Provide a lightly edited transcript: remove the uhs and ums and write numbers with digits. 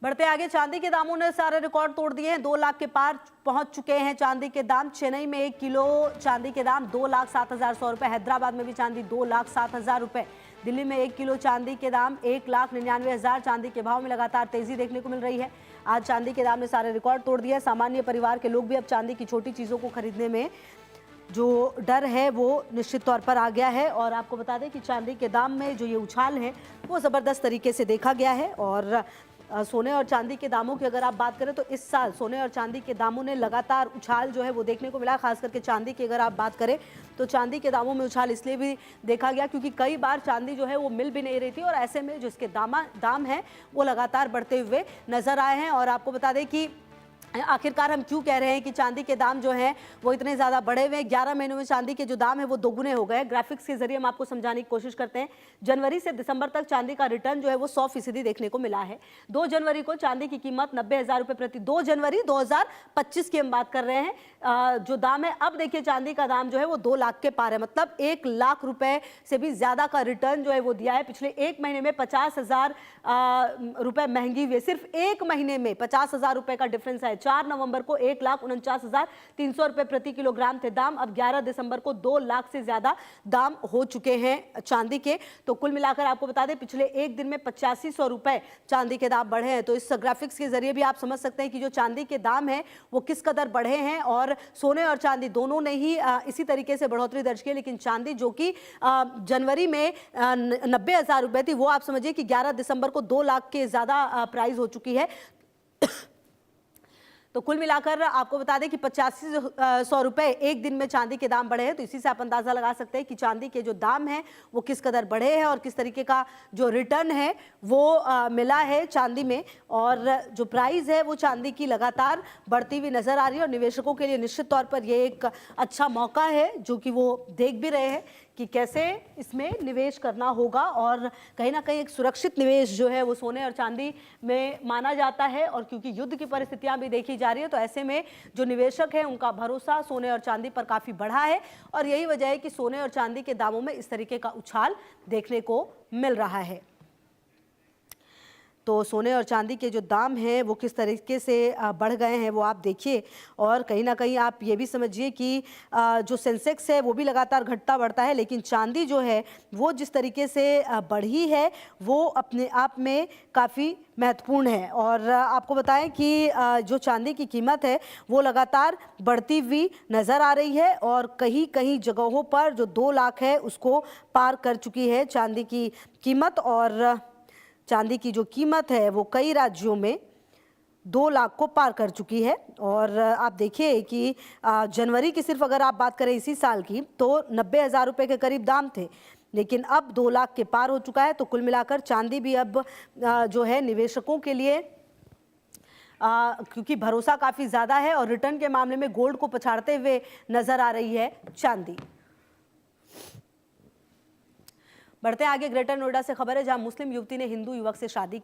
बढ़ते आगे, चांदी के दामों ने सारे रिकॉर्ड तोड़ दिए हैं। 2 लाख के पार पहुंच चुके हैं चांदी के दाम। चेन्नई में 1 किलो चांदी के दाम 2,07,100 रुपए। हैदराबाद में भी चांदी 2,07,000 रुपए। दिल्ली में 1 किलो चांदी के दाम 1,99,000। चांदी के भाव में लगातार तेजी देखने को मिल रही है। आज चांदी के दाम ने सारे रिकॉर्ड तोड़ दिए। सामान्य परिवार के लोग भी अब चांदी की छोटी चीजों को खरीदने में जो डर है वो निश्चित तौर पर आ गया है। और आपको बता दें कि चांदी के दाम में जो ये उछाल है वो ज़बरदस्त तरीके से देखा गया है। और सोने और चांदी के दामों की अगर आप बात करें तो इस साल सोने और चांदी के दामों ने लगातार उछाल जो है वो देखने को मिला। खास करके चांदी की अगर आप बात करें तो चांदी के दामों में उछाल इसलिए भी देखा गया क्योंकि कई बार चांदी जो है वो मिल भी नहीं रही थी और ऐसे में जो इसके दाम हैं वो लगातार बढ़ते हुए नजर आए हैं। और आपको बता दें कि आखिरकार हम क्यों कह रहे हैं कि चांदी के दाम जो हैं वो इतने ज़्यादा बढ़े हुए हैं। 11 महीनों में चांदी के जो दाम है वो दोगुने हो गए। ग्राफिक्स के जरिए हम आपको समझाने की कोशिश करते हैं। जनवरी से दिसंबर तक चांदी का रिटर्न जो है वो 100% देखने को मिला है। 2 जनवरी को चांदी की कीमत 90,000 रुपये प्रति, 2 जनवरी 2025 की हम बात कर रहे हैं। जो दाम है अब देखिए चांदी का दाम जो है वो 2 लाख के पार है, मतलब 1 लाख रुपए से भी ज़्यादा का रिटर्न जो है वो दिया है। पिछले एक महीने में 50,000 रुपए महंगी हुई है। सिर्फ एक महीने में 50,000 रुपए का डिफरेंस है। 4 नवंबर को 1,49,300 रुपए प्रति किलोग्राम थे दाम। अब 11 दिसंबर को 2 लाख से ज्यादा दाम हो चुके हैं चांदी के। तो कुल मिलाकर आपको बता दें पिछले एक दिन में 8500 रुपए चांदी के दाम बढ़े हैं। तो इस ग्राफिक्स के जरिए भी आप समझ सकते हैं कि जो चांदी के दाम हैं वो किस कदर बढ़े हैं। और सोने और चांदी दोनों ने ही इसी तरीके से बढ़ोतरी दर्ज की, लेकिन चांदी जो कि जनवरी में 90,000 रुपए थी वो आप समझिए कि 11 दिसंबर को 2 लाख के ज्यादा प्राइस हो चुकी है। तो कुल मिलाकर आपको बता दें कि 8500 रुपए एक दिन में चांदी के दाम बढ़े हैं। तो इसी से आप अंदाजा लगा सकते हैं कि चांदी के जो दाम हैं वो किस कदर बढ़े हैं और किस तरीके का जो रिटर्न है वो मिला है चांदी में। और जो प्राइस है वो चांदी की लगातार बढ़ती हुई नजर आ रही है और निवेशकों के लिए निश्चित तौर पर ये एक अच्छा मौका है जो कि वो देख भी रहे हैं कि कैसे इसमें निवेश करना होगा। और कहीं ना कहीं एक सुरक्षित निवेश जो है वो सोने और चांदी में माना जाता है। और क्योंकि युद्ध की परिस्थितियां भी देखी जा रही है तो ऐसे में जो निवेशक है उनका भरोसा सोने और चांदी पर काफ़ी बढ़ा है। और यही वजह है कि सोने और चांदी के दामों में इस तरीके का उछाल देखने को मिल रहा है। तो सोने और चांदी के जो दाम हैं वो किस तरीके से बढ़ गए हैं वो आप देखिए। और कहीं ना कहीं आप ये भी समझिए कि जो सेंसेक्स है वो भी लगातार घटता बढ़ता है, लेकिन चांदी जो है वो जिस तरीके से बढ़ी है वो अपने आप में काफ़ी महत्वपूर्ण है। और आपको बताएं कि जो चांदी की कीमत है वो लगातार बढ़ती हुई नज़र आ रही है और कहीं कहीं जगहों पर जो 2 लाख है उसको पार कर चुकी है चांदी की कीमत। और चांदी की जो कीमत है वो कई राज्यों में 2 लाख को पार कर चुकी है। और आप देखिए कि जनवरी की सिर्फ अगर आप बात करें इसी साल की तो 90,000 रुपये के करीब दाम थे, लेकिन अब 2 लाख के पार हो चुका है। तो कुल मिलाकर चांदी भी अब जो है निवेशकों के लिए क्योंकि भरोसा काफ़ी ज़्यादा है और रिटर्न के मामले में गोल्ड को पछाड़ते हुए नज़र आ रही है चांदी। बढ़ते आगे, ग्रेटर नोएडा से खबर है जहां मुस्लिम युवती ने हिंदू युवक से शादी